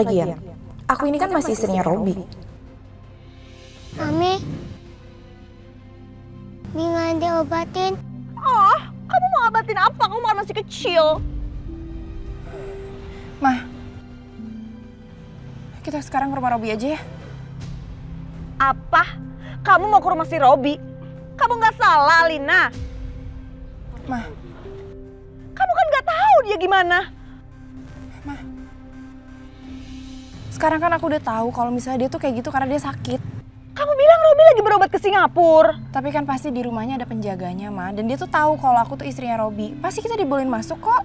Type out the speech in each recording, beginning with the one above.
Lagian, aku ini kan masih istrinya Robi. Mami, nggak diobatin. Oh, kamu mau obatin apa? Kamu kan masih kecil. Mah, kita sekarang ke rumah Robi aja ya. Apa? Kamu mau ke rumah si Robi? Kamu nggak salah, Lina. Mah, Kamu kan nggak tahu dia gimana. Mah, sekarang kan aku udah tahu kalau misalnya dia tuh kayak gitu karena dia sakit. Kamu bilang Robi lagi berobat ke Singapura. Tapi kan pasti di rumahnya ada penjaganya, Ma. Dan dia tuh tahu kalau aku tuh istrinya Robi. Pasti kita dibolehin masuk kok.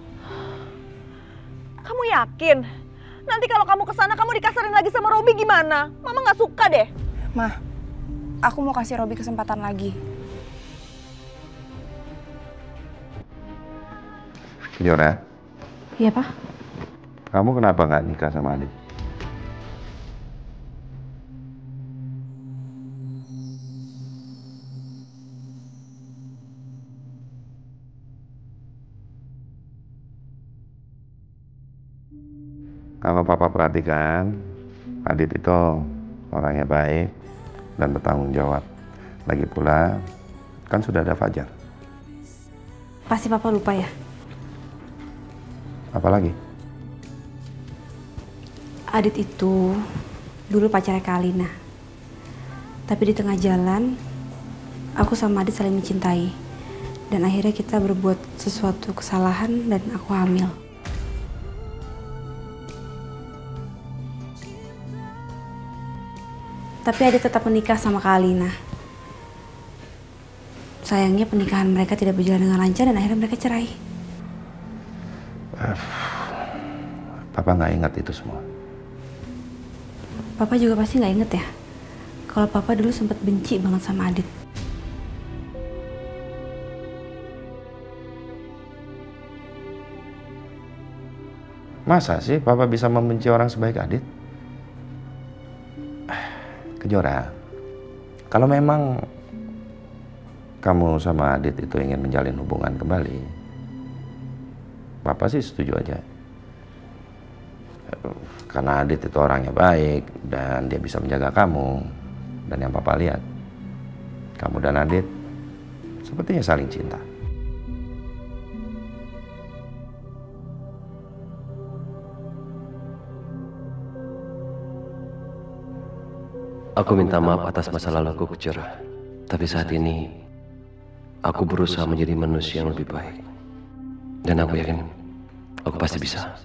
Kamu yakin? Nanti kalau kamu kesana kamu dikasarin lagi sama Robi gimana? Mama nggak suka deh. Mah, aku mau kasih Robi kesempatan lagi. Kejora, Iya, Pak. kamu kenapa nggak nikah sama Adit? Kalau papa perhatikan, Adit itu orangnya baik dan bertanggung jawab. Lagi pula, kan sudah ada Fajar. Pasti Papa lupa ya? Apalagi? Adit itu dulu pacarnya Kak Alina. Tapi di tengah jalan, aku sama Adit saling mencintai. Dan akhirnya kita berbuat sesuatu kesalahan dan aku hamil. Tapi Adit tetap menikah sama Kak Alina. Sayangnya pernikahan mereka tidak berjalan dengan lancar dan akhirnya mereka cerai. Papa nggak ingat itu semua. Papa juga pasti nggak inget ya, kalau Papa dulu sempat benci banget sama Adit. Masa sih Papa bisa membenci orang sebaik Adit? Kejora, kalau memang kamu sama Adit itu ingin menjalin hubungan kembali, Papa sih setuju aja. Karena Adit itu orangnya baik dan dia bisa menjaga kamu. Dan yang Papa lihat, kamu dan Adit sepertinya saling cinta. Aku minta maaf atas masa lalu aku, Kejora. Tapi saat ini, aku berusaha menjadi manusia yang lebih baik. Dan aku yakin, aku pasti bisa.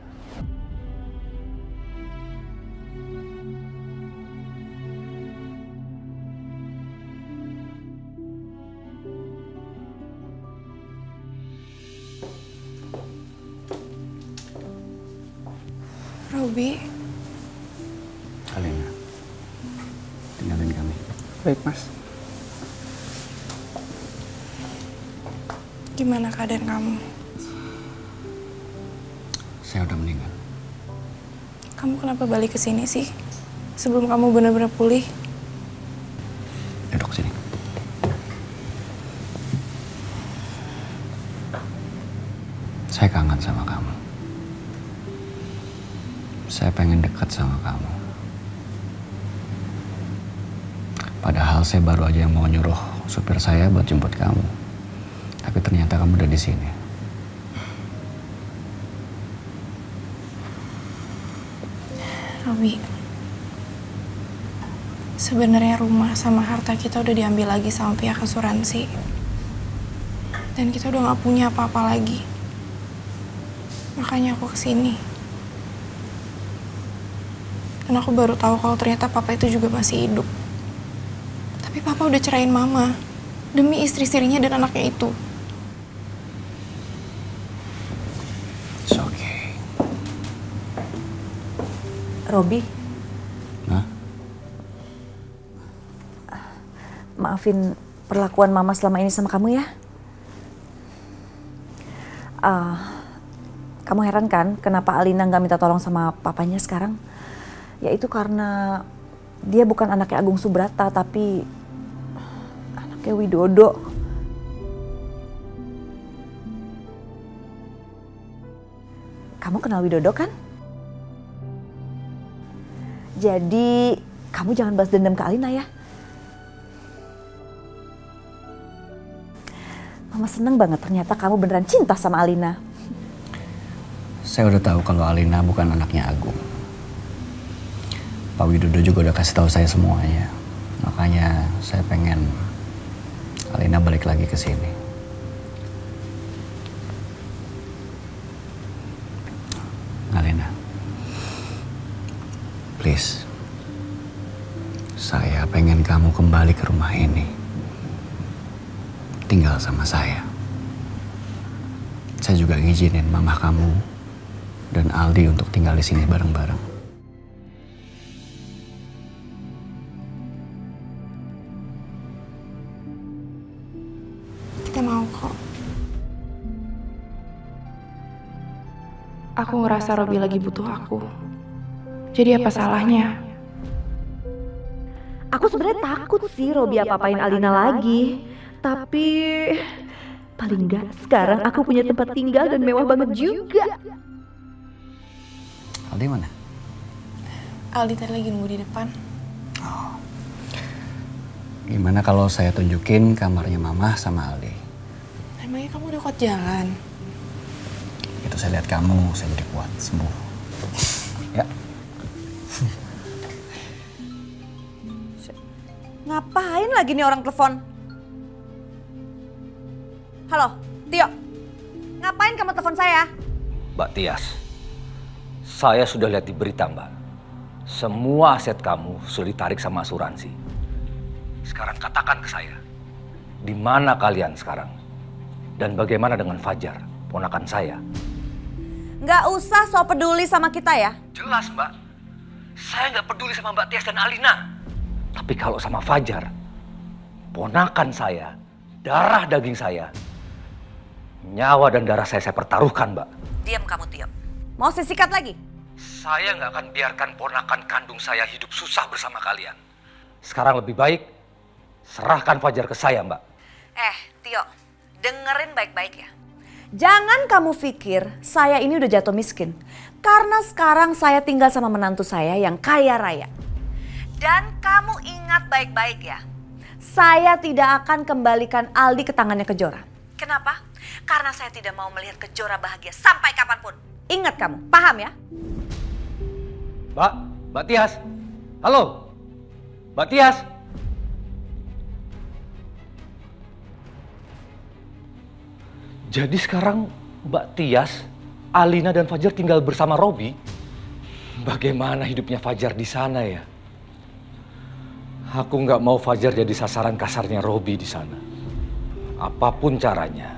Robi. Alina, tinggalin kami. Baik, Mas. Gimana keadaan kamu? Saya udah meninggal. Kamu kenapa balik ke sini sih? Sebelum kamu benar-benar pulih. Duduk sini. Saya kangen sama kamu. Saya pengen dekat sama kamu. Padahal saya baru aja yang mau nyuruh supir saya buat jemput kamu. Tapi ternyata kamu udah di sini. Robi, sebenarnya rumah sama harta kita udah diambil lagi sama pihak asuransi. Dan kita udah gak punya apa-apa lagi. Makanya aku kesini. Dan aku baru tahu kalau ternyata papa itu juga masih hidup. Tapi papa udah cerain mama demi istri-istrinya dan anaknya itu. It's okay. Robi, Hah? maafin perlakuan Mama selama ini sama kamu ya. Kamu heran kan kenapa Alina nggak minta tolong sama papanya sekarang? Ya itu karena dia bukan anaknya Agung Subrata, tapi anaknya Widodo. Kamu kenal Widodo kan? Jadi kamu jangan balas dendam ke Alina ya. Mama seneng banget ternyata kamu beneran cinta sama Alina. Saya udah tahu kalau Alina bukan anaknya Agung. Pak Widodo juga udah kasih tahu saya semuanya. Makanya saya pengen Alina balik lagi ke sini. Alina, please. Saya pengen kamu kembali ke rumah ini. Tinggal sama saya. Saya juga ngizinin mama kamu dan Aldi untuk tinggal di sini bareng-bareng. Kita mau kok. Aku ngerasa Robi lagi butuh aku. Jadi apa salahnya? Aku sebenarnya takut sih Robi apa-apain Alina lagi. Tapi paling enggak sekarang aku punya tempat tinggal dan mewah banget juga. Aldi mana? Aldi tadi lagi nunggu di depan. Gimana kalau saya tunjukin kamarnya Mama sama Aldi? Emangnya kamu udah kuat jalan? Itu saya lihat kamu, saya jadi kuat, sembuh. Ya. Ngapain lagi nih orang telepon? Halo, Tio. Ngapain kamu telepon saya? Mbak Tias, saya sudah lihat di berita, Mbak. Semua aset kamu sudah ditarik sama asuransi. Sekarang katakan ke saya, di mana kalian sekarang? Dan bagaimana dengan Fajar, ponakan saya? Nggak usah so peduli sama kita ya. Jelas, Mbak. Saya nggak peduli sama Mbak Tias dan Alina. Tapi kalau sama Fajar, ponakan saya, darah daging saya, nyawa dan darah saya pertaruhkan, Mbak. Diam kamu, Tio. Mau saya sikat lagi? Saya nggak akan biarkan ponakan kandung saya hidup susah bersama kalian. Sekarang lebih baik, serahkan Fajar ke saya, Mbak. Tio, dengerin baik-baik ya. Jangan kamu pikir saya ini udah jatuh miskin. Karena sekarang saya tinggal sama menantu saya yang kaya raya. Dan kamu ingat baik-baik ya. Saya tidak akan kembalikan Aldi ke tangannya Kejora. Kenapa? Karena saya tidak mau melihat Kejora bahagia sampai kapanpun. Ingat kamu, paham ya? Mbak Tias. Halo, Mbak Tias. Jadi sekarang Mbak Tias, Alina dan Fajar tinggal bersama Robi. Bagaimana hidupnya Fajar di sana ya? Aku nggak mau Fajar jadi sasaran kasarnya Robi di sana. Apapun caranya,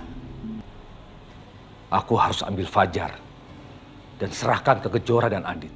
aku harus ambil Fajar dan serahkan ke Kejora dan Adit.